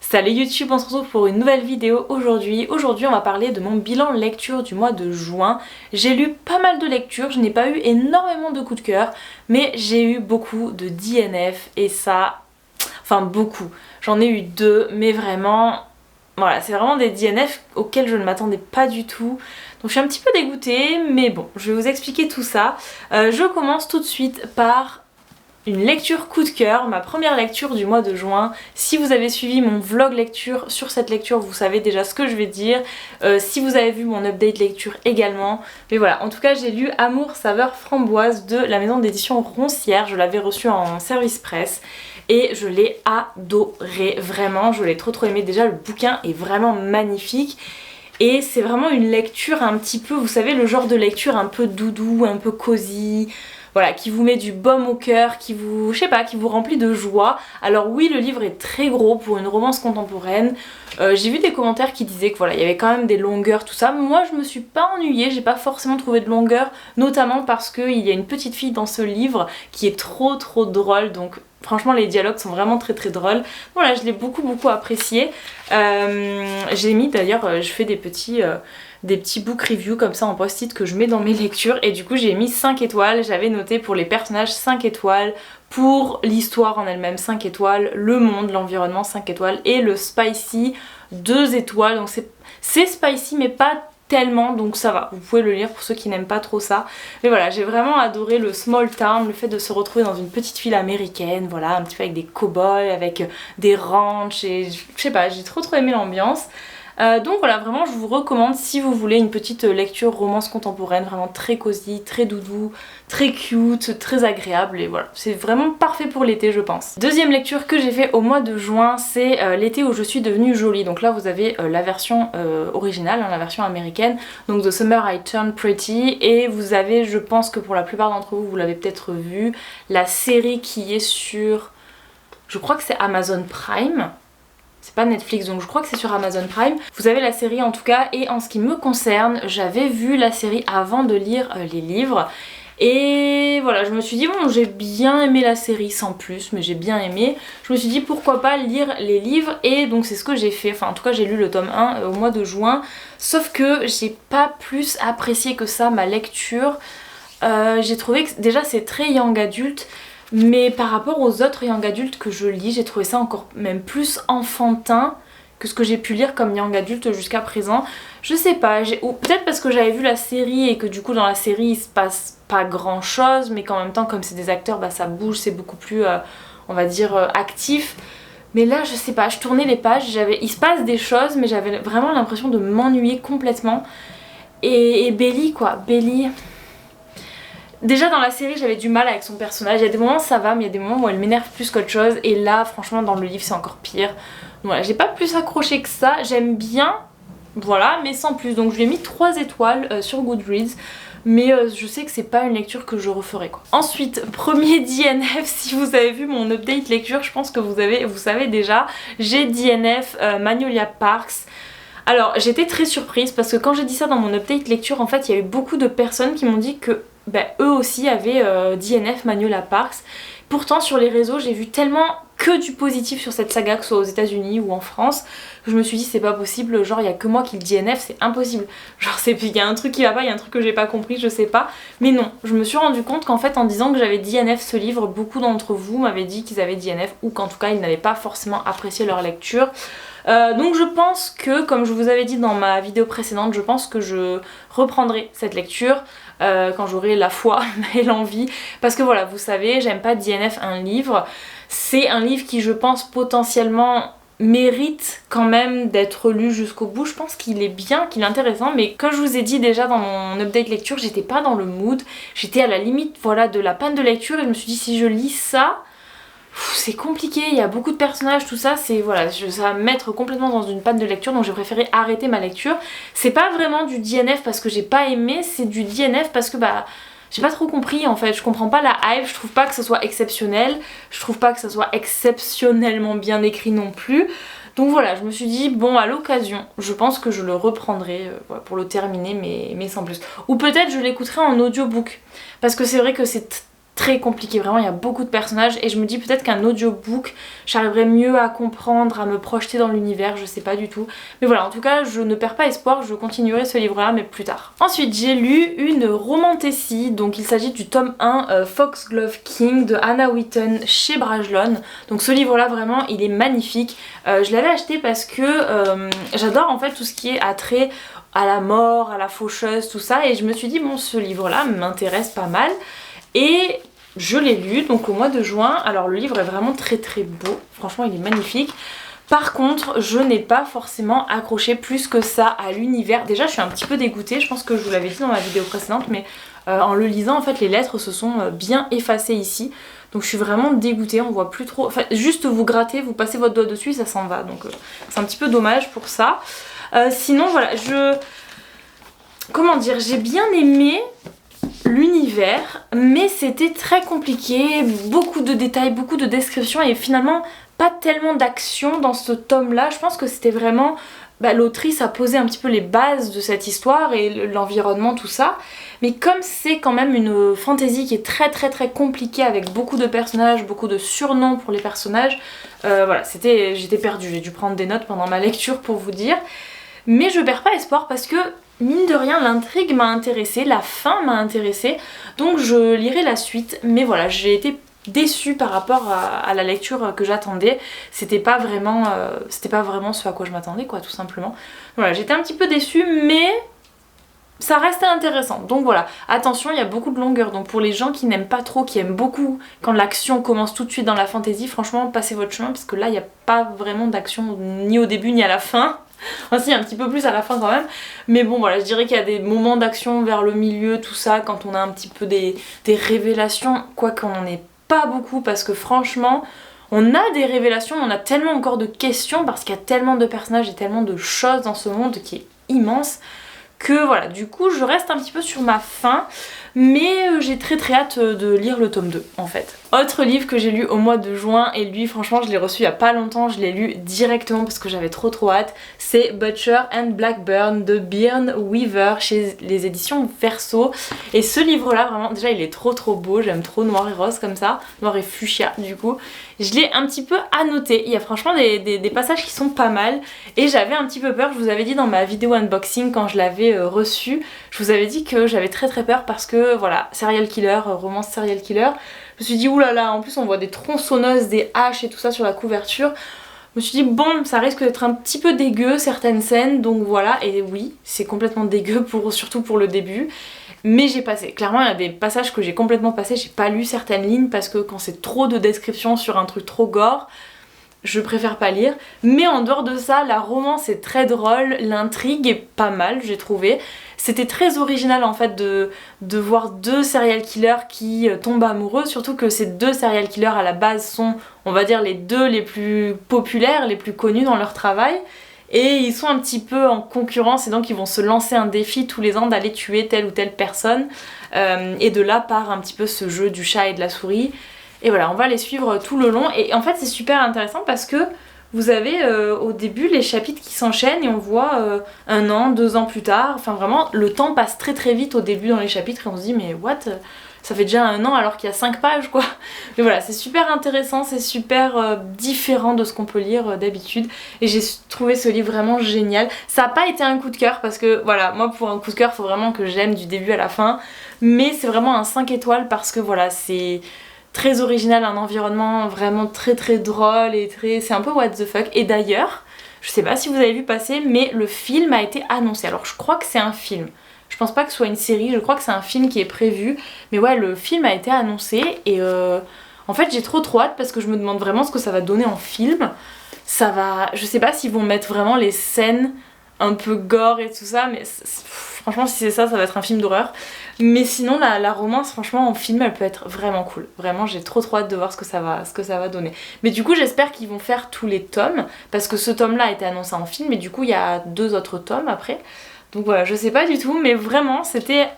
Salut YouTube, on se retrouve pour une nouvelle vidéo aujourd'hui. Aujourd'hui on va parler de mon bilan lecture du mois de juin. J'ai lu pas mal de lectures, je n'ai pas eu énormément de coups de cœur, mais j'ai eu beaucoup de DNF et ça... Enfin beaucoup. J'en ai eu 2, mais vraiment... Voilà, c'est vraiment des DNF auxquels je ne m'attendais pas du tout. Donc je suis un petit peu dégoûtée, mais bon, je vais vous expliquer tout ça. Je commence tout de suite par... une lecture coup de cœur, ma première lecture du mois de juin. Si vous avez suivi mon vlog lecture sur cette lecture, vous savez déjà ce que je vais dire. Si vous avez vu mon update lecture également. Mais voilà, en tout cas j'ai lu Amour saveur framboise de la maison d'édition Roncière. Je l'avais reçu en service presse et je l'ai adoré, vraiment. Je l'ai trop aimé. Déjà le bouquin est vraiment magnifique. Et c'est vraiment une lecture un petit peu, vous savez, le genre de lecture un peu doudou, un peu cosy. Voilà, qui vous met du baume au cœur, qui vous, je sais pas, qui vous remplit de joie. Alors oui, le livre est très gros pour une romance contemporaine. J'ai vu des commentaires qui disaient que voilà, il y avait quand même des longueurs, tout ça. Moi, je me suis pas ennuyée, j'ai pas forcément trouvé de longueur, notamment parce qu'il y a une petite fille dans ce livre qui est trop drôle, donc franchement les dialogues sont vraiment très drôles. Voilà, je l'ai beaucoup apprécié. J'ai mis d'ailleurs, je fais des petits book reviews comme ça en post-it que je mets dans mes lectures et du coup j'ai mis 5 étoiles, j'avais noté pour les personnages 5 étoiles, pour l'histoire en elle-même 5 étoiles, le monde, l'environnement 5 étoiles et le spicy 2 étoiles, donc c'est spicy mais pas tellement, donc ça va, vous pouvez le lire pour ceux qui n'aiment pas trop ça. Mais voilà, j'ai vraiment adoré le small town, le fait de se retrouver dans une petite ville américaine, voilà, un petit peu avec des cow-boys, avec des ranchs et je sais pas, j'ai trop aimé l'ambiance. Donc voilà, vraiment je vous recommande si vous voulez une petite lecture romance contemporaine, vraiment très cosy, très doudou, très cute, très agréable et voilà, c'est vraiment parfait pour l'été je pense. Deuxième lecture que j'ai fait au mois de juin, c'est l'été où je suis devenue jolie. Donc là vous avez la version originale, hein, la version américaine, donc The Summer I Turned Pretty, et vous avez, je pense que pour la plupart d'entre vous, vous l'avez peut-être vu, la série qui est sur, je crois que c'est Amazon Prime. C'est pas Netflix, donc je crois que c'est sur Amazon Prime. Vous avez la série en tout cas, et en ce qui me concerne, j'avais vu la série avant de lire les livres. Et voilà, je me suis dit, bon, j'ai bien aimé la série sans plus, mais j'ai bien aimé. Je me suis dit, pourquoi pas lire les livres, et donc c'est ce que j'ai fait. Enfin, en tout cas, j'ai lu le tome 1 au mois de juin, sauf que j'ai pas plus apprécié que ça ma lecture. J'ai trouvé que déjà c'est très young adulte. Mais par rapport aux autres young adultes que je lis, j'ai trouvé ça encore même plus enfantin que ce que j'ai pu lire comme young adulte jusqu'à présent. Je sais pas, ou peut-être parce que j'avais vu la série et que du coup dans la série il se passe pas grand chose, mais qu'en même temps comme c'est des acteurs, bah ça bouge, c'est beaucoup plus on va dire actif. Mais là je sais pas, je tournais les pages, il se passe des choses mais j'avais vraiment l'impression de m'ennuyer complètement. Et Belly quoi, Belly... Déjà dans la série j'avais du mal avec son personnage, il y a des moments ça va mais il y a des moments où elle m'énerve plus qu'autre chose et là franchement dans le livre c'est encore pire. Donc voilà, j'ai pas plus accroché que ça, j'aime bien, voilà, mais sans plus. Donc je lui ai mis 3 étoiles sur Goodreads, mais je sais que c'est pas une lecture que je referai quoi. Ensuite, premier DNF, si vous avez vu mon update lecture, je pense que vous savez déjà, j'ai DNF Magnolia Parks. Alors j'étais très surprise parce que quand j'ai dit ça dans mon update lecture, en fait il y a eu beaucoup de personnes qui m'ont dit que eux aussi avaient DNF Magnolia Parks. Pourtant sur les réseaux j'ai vu tellement que du positif sur cette saga, que ce soit aux États-Unis ou en France, que je me suis dit c'est pas possible, genre il y a que moi qui le DNF, c'est impossible. Genre il y a un truc qui va pas, il y a un truc que j'ai pas compris, je sais pas. Mais non, je me suis rendu compte qu'en fait en disant que j'avais DNF ce livre, beaucoup d'entre vous m'avaient dit qu'ils avaient DNF ou qu'en tout cas ils n'avaient pas forcément apprécié leur lecture. Donc je pense que, comme je vous avais dit dans ma vidéo précédente, je pense que je reprendrai cette lecture quand j'aurai la foi et l'envie. Parce que voilà, vous savez, j'aime pas DNF un livre. C'est un livre qui, je pense, potentiellement mérite quand même d'être lu jusqu'au bout. Je pense qu'il est bien, qu'il est intéressant, mais comme je vous ai dit déjà dans mon update lecture, j'étais pas dans le mood. J'étais à la limite, voilà, de la panne de lecture et je me suis dit si je lis ça... c'est compliqué, il y a beaucoup de personnages, tout ça, c'est voilà, ça va me mettre complètement dans une panne de lecture, donc j'ai préféré arrêter ma lecture. C'est pas vraiment du DNF parce que j'ai pas aimé, c'est du DNF parce que j'ai pas trop compris en fait, je comprends pas la hype, je trouve pas que ce soit exceptionnel, je trouve pas que ce soit exceptionnellement bien écrit non plus. Donc voilà, je me suis dit, bon, à l'occasion, je pense que je le reprendrai pour le terminer, mais sans plus. Ou peut-être je l'écouterai en audiobook, parce que c'est vrai que c'est très compliqué, vraiment il y a beaucoup de personnages et je me dis peut-être qu'un audiobook j'arriverai mieux à comprendre, à me projeter dans l'univers, je sais pas du tout. Mais voilà, en tout cas je ne perds pas espoir, je continuerai ce livre là mais plus tard. Ensuite j'ai lu une romantécie, donc il s'agit du tome 1 Foxglove King de Anna Wheaton chez Brajlon. Donc ce livre là vraiment il est magnifique, je l'avais acheté parce que j'adore en fait tout ce qui est attrait à la mort, à la faucheuse, tout ça et je me suis dit bon ce livre là m'intéresse pas mal. Et je l'ai lu donc au mois de juin. Alors le livre est vraiment très très beau, franchement il est magnifique. Par contre je n'ai pas forcément accroché plus que ça à l'univers. Déjà je suis un petit peu dégoûtée, je pense que je vous l'avais dit dans ma vidéo précédente, mais en le lisant en fait les lettres se sont bien effacées ici. Donc je suis vraiment dégoûtée, on voit plus trop, enfin juste vous grattez, vous passez votre doigt dessus et ça s'en va. Donc c'est un petit peu dommage pour ça. Sinon voilà, comment dire, j'ai bien aimé l'univers, mais c'était très compliqué, beaucoup de détails, beaucoup de descriptions et finalement pas tellement d'action dans ce tome là. Je pense que c'était vraiment l'autrice a posé un petit peu les bases de cette histoire et l'environnement, tout ça, mais comme c'est quand même une fantasy qui est très très très compliquée avec beaucoup de personnages, beaucoup de surnoms pour les personnages, voilà, j'étais perdue, j'ai dû prendre des notes pendant ma lecture pour vous dire. Mais je perds pas espoir parce que mine de rien l'intrigue m'a intéressée, la fin m'a intéressée, donc je lirai la suite. Mais voilà, j'ai été déçue par rapport à la lecture que j'attendais. C'était pas vraiment ce à quoi je m'attendais quoi, tout simplement. Voilà, j'étais un petit peu déçue mais ça restait intéressant. Donc voilà, attention, il y a beaucoup de longueur, donc pour les gens qui n'aiment pas trop, qui aiment beaucoup quand l'action commence tout de suite dans la fantasy, franchement passez votre chemin parce que là il n'y a pas vraiment d'action ni au début ni à la fin. Enfin si, un petit peu plus à la fin quand même, mais bon voilà, je dirais qu'il y a des moments d'action vers le milieu, tout ça, quand on a un petit peu des révélations, quoique on n'en ait pas beaucoup parce que franchement on a des révélations, on a tellement encore de questions parce qu'il y a tellement de personnages et tellement de choses dans ce monde qui est immense que voilà, du coup je reste un petit peu sur ma faim, mais j'ai très très hâte de lire le tome 2 en fait. Autre livre que j'ai lu au mois de juin, et lui franchement je l'ai reçu il y a pas longtemps, je l'ai lu directement parce que j'avais trop hâte, c'est Butcher and Blackburn de Byrne Weaver chez les éditions Verso. Et ce livre là vraiment, déjà il est trop beau, j'aime trop noir et rose comme ça, noir et fuchsia du coup. Je l'ai un petit peu annoté, il y a franchement des passages qui sont pas mal et j'avais un petit peu peur, je vous avais dit dans ma vidéo unboxing quand je l'avais reçu, je vous avais dit que j'avais très peur parce que voilà, serial killer, romance serial killer. Je me suis dit oulala, en plus on voit des tronçonneuses, des haches et tout ça sur la couverture. Je me suis dit bon, ça risque d'être un petit peu dégueu certaines scènes, donc voilà, et oui, c'est complètement dégueu surtout pour le début. Mais j'ai passé, clairement il y a des passages que j'ai complètement passés, j'ai pas lu certaines lignes parce que quand c'est trop de descriptions sur un truc trop gore, je préfère pas lire. Mais en dehors de ça, la romance est très drôle, l'intrigue est pas mal j'ai trouvé. C'était très original en fait de voir deux serial killers qui tombent amoureux, surtout que ces deux serial killers à la base sont, on va dire, les deux les plus populaires, les plus connus dans leur travail. Et ils sont un petit peu en concurrence et donc ils vont se lancer un défi tous les ans d'aller tuer telle ou telle personne. Et de là part un petit peu ce jeu du chat et de la souris. Et voilà, on va les suivre tout le long. Et en fait c'est super intéressant parce que vous avez au début les chapitres qui s'enchaînent et on voit 1 an, 2 ans plus tard. Enfin vraiment, le temps passe très vite au début dans les chapitres et on se dit mais what, ça fait déjà 1 an alors qu'il y a 5 pages quoi. Mais voilà, c'est super intéressant, c'est super différent de ce qu'on peut lire d'habitude. Et j'ai trouvé ce livre vraiment génial. Ça n'a pas été un coup de cœur parce que voilà, moi pour un coup de cœur, il faut vraiment que j'aime du début à la fin. Mais c'est vraiment un 5 étoiles parce que voilà, c'est très original, un environnement vraiment très drôle et c'est un peu what the fuck. Et d'ailleurs, je sais pas si vous avez vu passer, mais le film a été annoncé. Alors je crois que c'est un film. Je pense pas que ce soit une série, je crois que c'est un film qui est prévu. Mais ouais, le film a été annoncé et en fait j'ai trop hâte parce que je me demande vraiment ce que ça va donner en film. Ça va... Je sais pas s'ils vont mettre vraiment les scènes un peu gore et tout ça, mais franchement si c'est ça, ça va être un film d'horreur. Mais sinon la romance franchement en film elle peut être vraiment cool. Vraiment j'ai trop hâte de voir ce que ça va donner. Mais du coup j'espère qu'ils vont faire tous les tomes parce que ce tome là a été annoncé en film et du coup il y a 2 autres tomes après. Donc voilà, je sais pas du tout mais vraiment c'était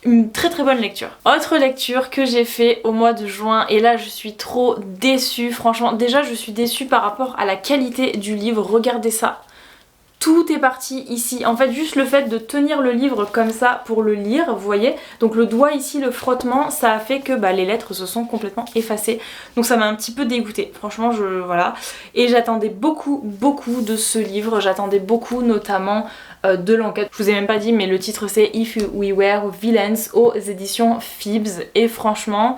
une très bonne lecture. Autre lecture que j'ai fait au mois de juin et là je suis trop déçue franchement. Déjà je suis déçue par rapport à la qualité du livre, regardez ça. Tout est parti ici. En fait, juste le fait de tenir le livre comme ça pour le lire, vous voyez. Donc le doigt ici, le frottement, ça a fait que les lettres se sont complètement effacées. Donc ça m'a un petit peu dégoûtée. Franchement, voilà. Et j'attendais beaucoup de ce livre. J'attendais beaucoup, notamment de l'enquête. Je vous ai même pas dit, mais le titre c'est If We Were Villains aux éditions Phoebs. Et franchement...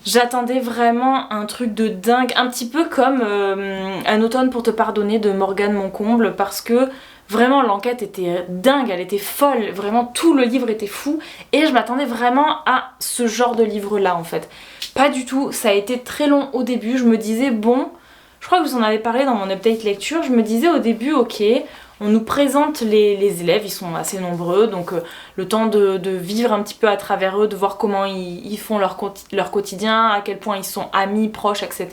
j'attendais vraiment un truc de dingue, un petit peu comme Un automne pour te pardonner de Morgane Moncomble, parce que vraiment l'enquête était dingue, elle était folle, vraiment tout le livre était fou et je m'attendais vraiment à ce genre de livre là en fait. Pas du tout, ça a été très long au début, je me disais bon, je crois que vous en avez parlé dans mon update lecture, je me disais au début ok, on nous présente les élèves, ils sont assez nombreux, donc le temps de vivre un petit peu à travers eux, de voir comment ils font leur quotidien, à quel point ils sont amis, proches, etc.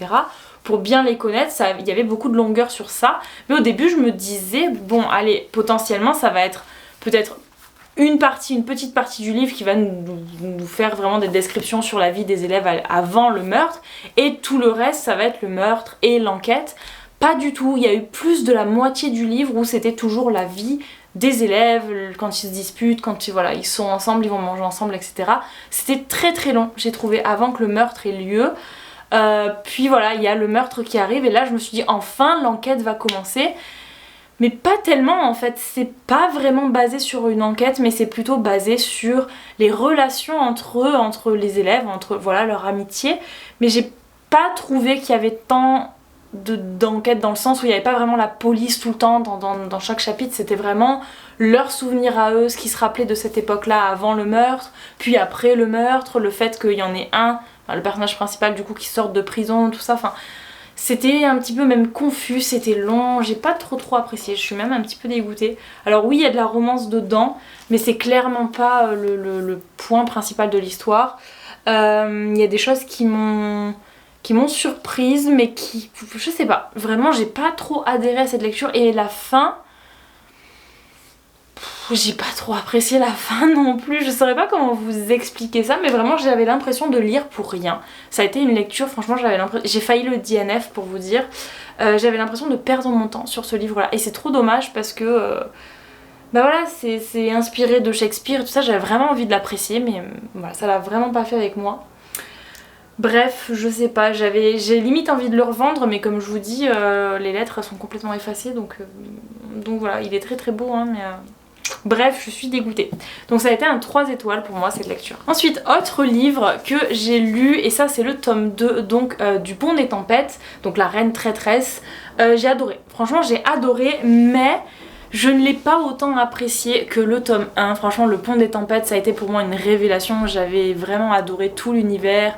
Pour bien les connaître, il y avait beaucoup de longueur sur ça. Mais au début, je me disais, bon, allez, potentiellement, ça va être peut-être une petite partie du livre qui va nous faire vraiment des descriptions sur la vie des élèves avant le meurtre. Et tout le reste, ça va être le meurtre et l'enquête. Pas du tout, il y a eu plus de la moitié du livre où c'était toujours la vie des élèves, quand ils se disputent, quand ils sont ensemble, ils vont manger ensemble, etc. C'était très long, j'ai trouvé, avant que le meurtre ait lieu. Puis voilà, il y a le meurtre qui arrive et là je me suis dit enfin l'enquête va commencer. Mais pas tellement en fait, c'est pas vraiment basé sur une enquête, mais c'est plutôt basé sur les relations entre eux, entre les élèves, entre leur amitié. Mais j'ai pas trouvé qu'il y avait tant d'enquête dans le sens où il n'y avait pas vraiment la police tout le temps dans chaque chapitre, c'était vraiment leurs souvenirs à eux, ce qu'ils se rappelaient de cette époque-là avant le meurtre, puis après le meurtre, le fait qu'il y en ait le personnage principal du coup qui sort de prison, tout ça, enfin c'était un petit peu même confus, c'était long, j'ai pas trop apprécié, je suis même un petit peu dégoûtée. Alors oui, il y a de la romance dedans, mais c'est clairement pas le point principal de l'histoire. Il y a des choses qui m'ont surprise, mais je sais pas, vraiment j'ai pas trop adhéré à cette lecture. Et la fin, j'ai pas trop apprécié la fin non plus, je saurais pas comment vous expliquer ça, mais vraiment j'avais l'impression de lire pour rien. Ça a été une lecture, franchement j'ai failli le DNF pour vous dire, j'avais l'impression de perdre mon temps sur ce livre là, et c'est trop dommage parce que voilà, c'est inspiré de Shakespeare, tout ça, j'avais vraiment envie de l'apprécier, mais voilà, ça l'a vraiment pas fait avec moi. Bref, je sais pas, j'ai limite envie de le revendre, mais comme je vous dis, les lettres sont complètement effacées, donc voilà, il est très beau, hein, mais bref, je suis dégoûtée. Donc ça a été un 3 étoiles pour moi cette lecture. Ensuite, autre livre que j'ai lu, et ça c'est le tome 2, donc du Pont des Tempêtes, donc La Reine Traîtresse. J'ai adoré, franchement j'ai adoré, mais je ne l'ai pas autant apprécié que le tome 1. Franchement, Le Pont des Tempêtes, ça a été pour moi une révélation. J'avais vraiment adoré tout l'univers,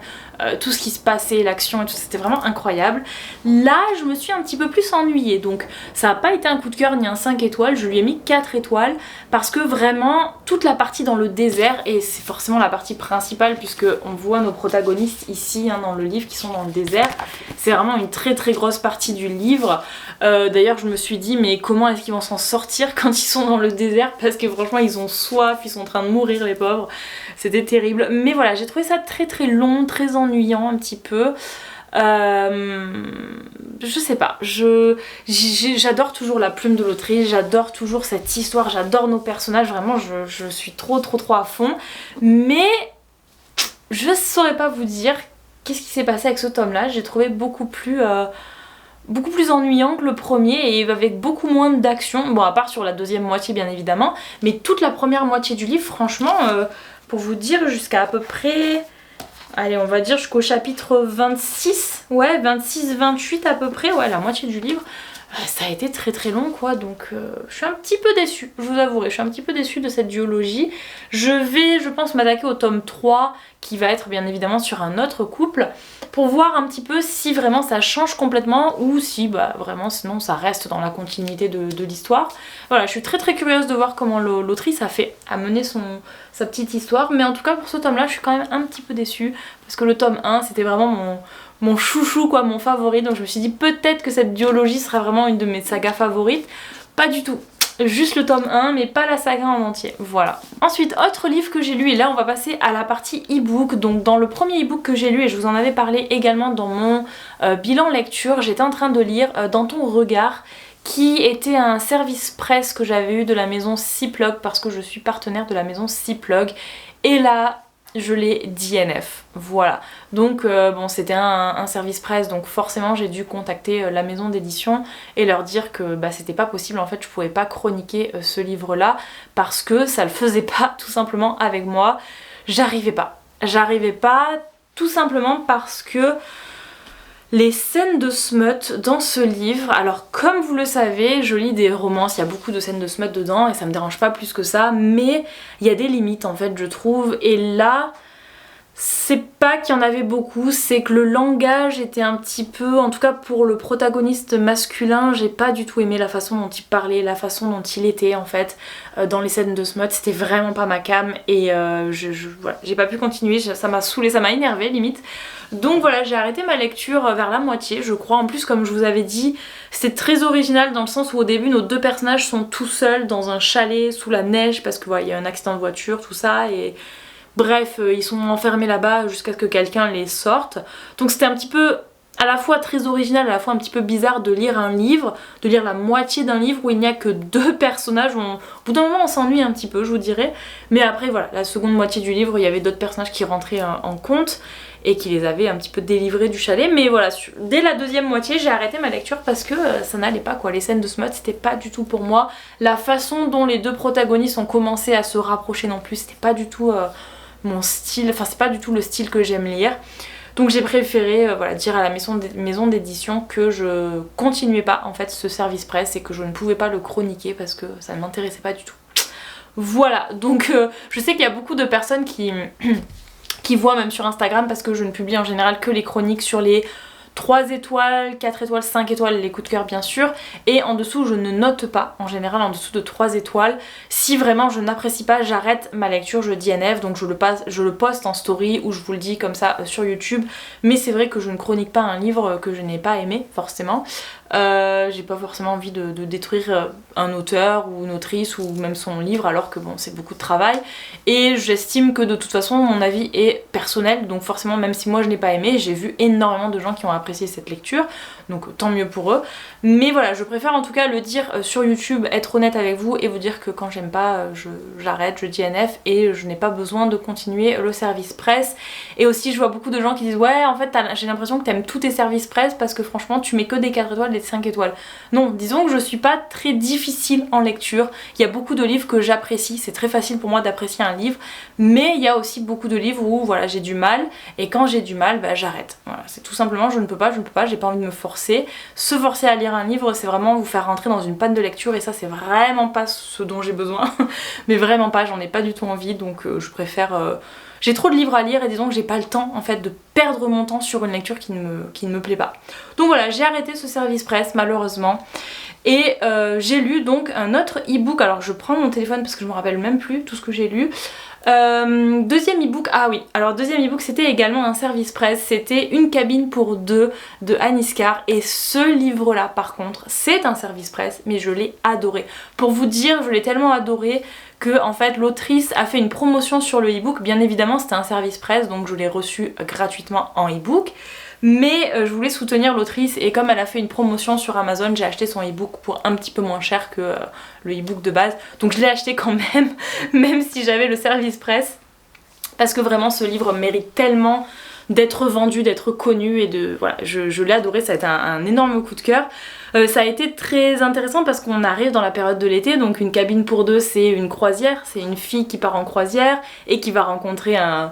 tout ce qui se passait, l'action et tout, c'était vraiment incroyable. Là, je me suis un petit peu plus ennuyée, donc ça n'a pas été un coup de cœur ni un 5 étoiles, je lui ai mis 4 étoiles parce que vraiment, toute la partie dans le désert, et c'est forcément la partie principale puisque on voit nos protagonistes ici dans le livre qui sont dans le désert, c'est vraiment une très grosse partie du livre. D'ailleurs, je me suis dit, mais comment est-ce qu'ils vont s'en sortir quand ils sont dans le désert, parce que franchement, ils ont soif, ils sont en train de mourir les pauvres, c'était terrible. Mais voilà, j'ai trouvé ça très long, très ennuyant un petit peu. Je sais pas, j'adore toujours la plume de l'autrice, j'adore toujours cette histoire, j'adore nos personnages, vraiment je suis trop à fond, mais je saurais pas vous dire qu'est-ce qui s'est passé avec ce tome là. J'ai trouvé beaucoup plus ennuyant que le premier et avec beaucoup moins d'action, bon à part sur la deuxième moitié bien évidemment, mais toute la première moitié du livre franchement, pour vous dire, jusqu'à à peu près, allez on va dire jusqu'au chapitre 26, ouais 26-28 à peu près, ouais la moitié du livre, ça a été très long quoi, donc je suis un petit peu déçue, je vous avouerai, je suis un petit peu déçue de cette duologie. Je pense m'attaquer au tome 3 qui va être bien évidemment sur un autre couple pour voir un petit peu si vraiment ça change complètement ou si vraiment sinon ça reste dans la continuité de l'histoire. Voilà, je suis très curieuse de voir comment l'autrice a mené sa petite histoire, mais en tout cas pour ce tome là je suis quand même un petit peu déçue parce que le tome 1 c'était vraiment mon chouchou quoi, mon favori, donc je me suis dit peut-être que cette duologie sera vraiment une de mes sagas favorites. Pas du tout, juste le tome 1 mais pas la saga en entier, voilà. Ensuite, autre livre que j'ai lu, et là on va passer à la partie e-book. Donc dans le premier e-book que j'ai lu, et je vous en avais parlé également dans mon bilan lecture, j'étais en train de lire Dans ton regard, qui était un service presse que j'avais eu de la maison Ziploc parce que je suis partenaire de la maison Ziploc. Et là, je l'ai DNF, voilà. Donc bon, c'était un service presse, donc forcément j'ai dû contacter la maison d'édition et leur dire que bah, c'était pas possible, en fait je pouvais pas chroniquer ce livre là parce que ça le faisait pas tout simplement avec moi. J'arrivais pas tout simplement parce que les scènes de smut dans ce livre, alors comme vous le savez, je lis des romances, il y a beaucoup de scènes de smut dedans et ça me dérange pas plus que ça, mais il y a des limites en fait je trouve, et là c'est pas qu'il y en avait beaucoup, c'est que le langage était un petit peu, en tout cas pour le protagoniste masculin, j'ai pas du tout aimé la façon dont il parlait, la façon dont il était en fait dans les scènes de smut, c'était vraiment pas ma came et voilà, j'ai pas pu continuer, ça m'a saoulée, ça m'a énervé limite. Donc voilà, j'ai arrêté ma lecture vers la moitié je crois. En plus comme je vous avais dit, c'est très original dans le sens où au début nos deux personnages sont tout seuls dans un chalet sous la neige parce que voilà, il y a un accident de voiture, tout ça, et bref, ils sont enfermés là-bas jusqu'à ce que quelqu'un les sorte. Donc c'était un petit peu à la fois très original, à la fois un petit peu bizarre de lire un livre, de lire la moitié d'un livre où il n'y a que deux personnages. Au bout d'un moment on s'ennuie un petit peu je vous dirais. Mais après voilà, la seconde moitié du livre il y avait d'autres personnages qui rentraient en compte et qui les avaient un petit peu délivrés du chalet. Mais voilà, dès la deuxième moitié j'ai arrêté ma lecture parce que ça n'allait pas quoi. Les scènes de smut c'était pas du tout pour moi. La façon dont les deux protagonistes ont commencé à se rapprocher non plus, c'était pas du tout mon style, enfin c'est pas du tout le style que j'aime lire. Donc j'ai préféré voilà, dire à la maison d'édition que je continuais pas en fait ce service presse et que je ne pouvais pas le chroniquer parce que ça ne m'intéressait pas du tout. Voilà, donc je sais qu'il y a beaucoup de personnes qui voient même sur Instagram, parce que je ne publie en général que les chroniques sur les 3 étoiles, 4 étoiles, 5 étoiles, les coups de cœur bien sûr, et en dessous je ne note pas, en général en dessous de 3 étoiles. Si vraiment je n'apprécie pas, j'arrête ma lecture, je DNF, donc je le poste en story ou je vous le dis comme ça sur YouTube. Mais c'est vrai que je ne chronique pas un livre que je n'ai pas aimé forcément. J'ai pas forcément envie de détruire un auteur ou une autrice ou même son livre, alors que bon c'est beaucoup de travail et j'estime que de toute façon mon avis est personnel, donc forcément même si moi je n'ai pas aimé, j'ai vu énormément de gens qui ont apprécié cette lecture, donc tant mieux pour eux. Mais voilà, je préfère en tout cas le dire sur YouTube, être honnête avec vous et vous dire que quand j'aime pas j'arrête, je DNF et je n'ai pas besoin de continuer le service presse. Et aussi je vois beaucoup de gens qui disent ouais en fait j'ai l'impression que t'aimes tous tes services presse parce que franchement tu mets que des 4 étoiles, des 5 étoiles. Non, disons que je suis pas très difficile en lecture, il y a beaucoup de livres que j'apprécie, c'est très facile pour moi d'apprécier un livre, mais il y a aussi beaucoup de livres où voilà j'ai du mal, et quand j'ai du mal bah j'arrête. Voilà, c'est tout simplement je ne peux pas, j'ai pas envie de me forcer. Se forcer à lire un livre c'est vraiment vous faire rentrer dans une panne de lecture et ça c'est vraiment pas ce dont j'ai besoin, mais vraiment pas, j'en ai pas du tout envie, donc je préfère... J'ai trop de livres à lire et disons que j'ai pas le temps en fait de perdre mon temps sur une lecture qui ne me plaît pas. Donc voilà, j'ai arrêté ce service presse malheureusement. Et j'ai lu donc un autre e-book, alors je prends mon téléphone parce que je me rappelle même plus tout ce que j'ai lu. Deuxième e-book, ah oui, alors deuxième e-book c'était également un service presse, c'était Une cabine pour deux de Anis Carr, et ce livre là par contre c'est un service presse mais je l'ai adoré. Pour vous dire, je l'ai tellement adoré que en fait l'autrice a fait une promotion sur le e-book, bien évidemment c'était un service presse donc je l'ai reçu gratuitement en e-book. Mais je voulais soutenir l'autrice et comme elle a fait une promotion sur Amazon, j'ai acheté son e-book pour un petit peu moins cher que le e-book de base. Donc je l'ai acheté quand même, même si j'avais le service presse. Parce que vraiment ce livre mérite tellement d'être vendu, d'être connu et de... Voilà, je l'ai adoré, ça a été un énorme coup de cœur. Ça a été très intéressant parce qu'on arrive dans la période de l'été, donc Une cabine pour deux c'est une croisière, c'est une fille qui part en croisière et qui va rencontrer un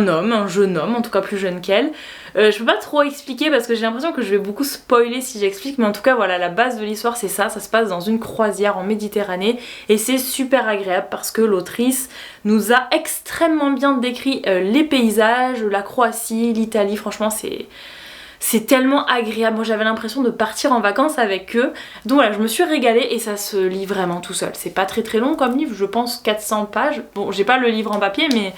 homme, un jeune homme, en tout cas plus jeune qu'elle. Je peux pas trop expliquer parce que j'ai l'impression que je vais beaucoup spoiler si j'explique, mais en tout cas voilà, la base de l'histoire c'est ça se passe dans une croisière en Méditerranée et c'est super agréable parce que l'autrice nous a extrêmement bien décrit les paysages, la Croatie, l'Italie, franchement c'est tellement agréable, moi j'avais l'impression de partir en vacances avec eux, donc voilà je me suis régalée et ça se lit vraiment tout seul. C'est pas très très long comme livre, je pense 400 pages, bon j'ai pas le livre en papier mais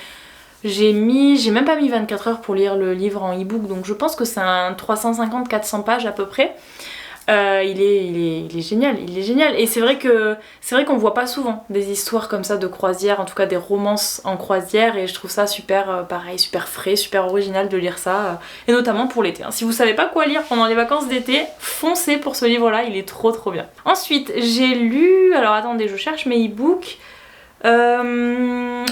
j'ai même pas mis 24 heures pour lire le livre en e-book, donc je pense que c'est un 350-400 pages à peu près. il est génial, il est génial. Et c'est vrai qu'on voit pas souvent des histoires comme ça de croisière, en tout cas des romances en croisière, et je trouve ça super, pareil, super frais, super original de lire ça, et notamment pour l'été. Si vous savez pas quoi lire pendant les vacances d'été, foncez pour ce livre-là, il est trop trop bien. Ensuite, j'ai lu, alors attendez, je cherche mes e-books.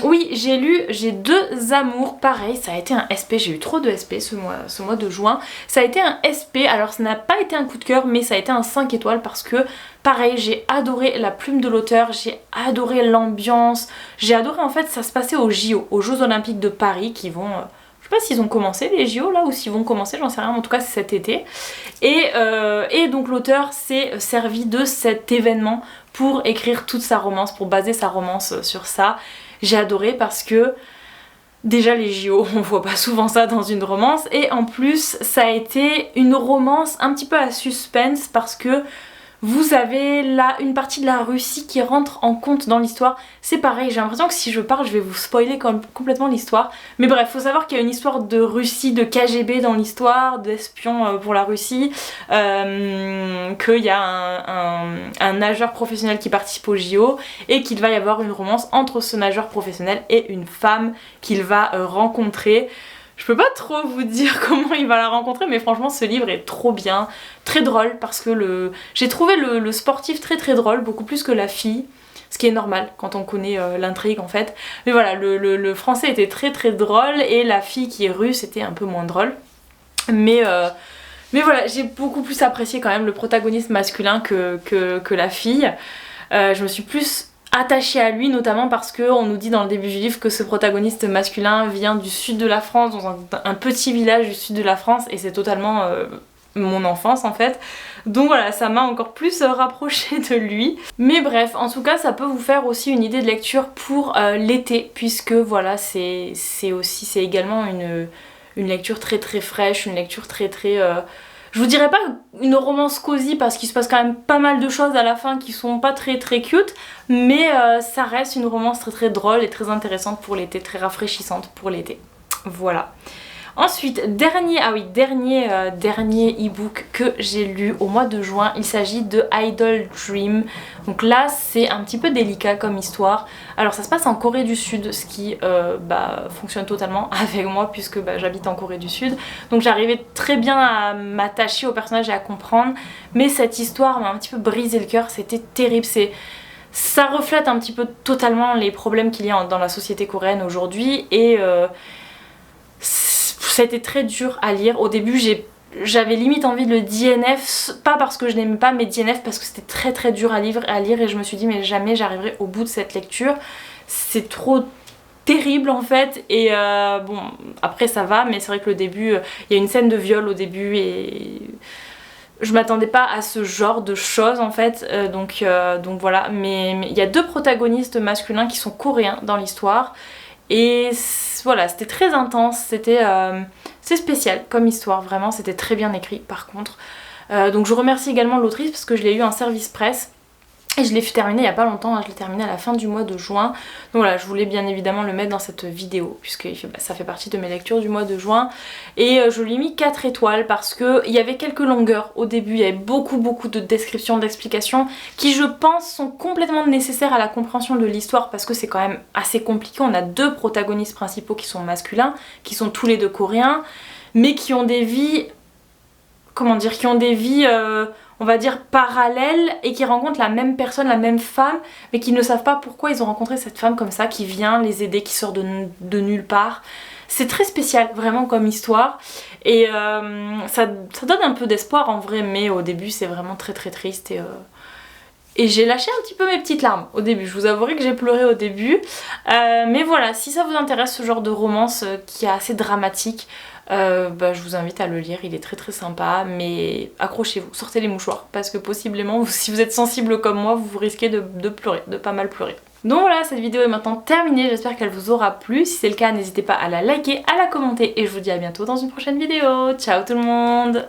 Oui, j'ai 2 amours, pareil, ça a été un SP, j'ai eu trop de SP ce mois de juin, ça a été un SP, alors ça n'a pas été un coup de cœur, mais ça a été un 5 étoiles parce que, pareil, j'ai adoré la plume de l'auteur, j'ai adoré l'ambiance, j'ai adoré en fait, ça se passait aux JO, aux Jeux Olympiques de Paris qui vont... je sais pas s'ils ont commencé les JO là ou s'ils vont commencer, j'en sais rien, en tout cas c'est cet été. Et donc l'auteur s'est servi de cet événement pour écrire toute sa romance, pour baser sa romance sur ça. J'ai adoré parce que déjà les JO, on voit pas souvent ça dans une romance, et en plus ça a été une romance un petit peu à suspense parce que vous avez là une partie de la Russie qui rentre en compte dans l'histoire. C'est pareil, j'ai l'impression que si je parle, je vais vous spoiler complètement l'histoire. Mais bref, faut savoir qu'il y a une histoire de Russie, de KGB dans l'histoire, d'espions pour la Russie, qu'il y a un nageur professionnel qui participe au JO, et qu'il va y avoir une romance entre ce nageur professionnel et une femme qu'il va rencontrer. Je peux pas trop vous dire comment il va la rencontrer, mais franchement ce livre est trop bien, très drôle, parce que j'ai trouvé le sportif très très drôle, beaucoup plus que la fille, ce qui est normal quand on connaît l'intrigue en fait. Mais voilà, le français était très très drôle, et la fille qui est russe était un peu moins drôle. Mais voilà, j'ai beaucoup plus apprécié quand même le protagoniste masculin que la fille. Je me suis plus attachée à lui, notamment parce qu'on nous dit dans le début du livre que ce protagoniste masculin vient du sud de la France, dans un petit village du sud de la France, et c'est totalement mon enfance en fait. Donc voilà, ça m'a encore plus rapprochée de lui. Mais bref, en tout cas ça peut vous faire aussi une idée de lecture pour l'été, puisque voilà, c'est également une lecture très très fraîche, une lecture très très... je vous dirais pas une romance cosy parce qu'il se passe quand même pas mal de choses à la fin qui sont pas très très cute, mais ça reste une romance très très drôle et très intéressante pour l'été, très rafraîchissante pour l'été. Voilà. Ensuite, dernier e-book que j'ai lu au mois de juin, il s'agit de Idle Dream. Donc là c'est un petit peu délicat comme histoire. Alors ça se passe en Corée du Sud, ce qui fonctionne totalement avec moi puisque j'habite en Corée du Sud. Donc j'arrivais très bien à m'attacher au personnage et à comprendre, mais cette histoire m'a un petit peu brisé le cœur, c'était terrible. Ça reflète un petit peu totalement les problèmes qu'il y a dans la société coréenne aujourd'hui, et ça a été très dur à lire. Au début j'avais limite envie de le DNF, pas parce que je n'aimais pas, mais DNF parce que c'était très très dur à lire, et je me suis dit mais jamais j'arriverai au bout de cette lecture, c'est trop terrible en fait. Et bon après ça va, mais c'est vrai que le début, il y a une scène de viol au début et je m'attendais pas à ce genre de choses en fait, donc voilà. Mais il y a 2 protagonistes masculins qui sont coréens dans l'histoire, et voilà, c'était très intense, c'est spécial comme histoire, vraiment, c'était très bien écrit par contre. Donc je remercie également l'autrice parce que je l'ai eu en service presse. Et je l'ai terminé il n'y a pas longtemps, je l'ai terminé à la fin du mois de juin. Donc voilà, je voulais bien évidemment le mettre dans cette vidéo puisque ça fait partie de mes lectures du mois de juin. Et je lui ai mis 4 étoiles parce qu'il y avait quelques longueurs au début, il y avait beaucoup de descriptions, d'explications qui je pense sont complètement nécessaires à la compréhension de l'histoire parce que c'est quand même assez compliqué. On a 2 protagonistes principaux qui sont masculins, qui sont tous les 2 coréens, mais qui ont des vies... comment dire, qui ont des vies... on va dire parallèles, et qui rencontrent la même personne, la même femme, mais qui ne savent pas pourquoi ils ont rencontré cette femme comme ça, qui vient les aider, qui sort de nulle part. C'est très spécial vraiment comme histoire, et ça donne un peu d'espoir en vrai, mais au début c'est vraiment très très triste, et j'ai lâché un petit peu mes petites larmes au début, je vous avouerai que j'ai pleuré au début. Mais voilà, si ça vous intéresse ce genre de romance qui est assez dramatique, je vous invite à le lire, il est très très sympa, mais accrochez-vous, sortez les mouchoirs, parce que possiblement, si vous êtes sensible comme moi, vous risquez de pleurer, de pas mal pleurer. Donc voilà, cette vidéo est maintenant terminée, j'espère qu'elle vous aura plu. Si c'est le cas, n'hésitez pas à la liker, à la commenter, et je vous dis à bientôt dans une prochaine vidéo. Ciao tout le monde!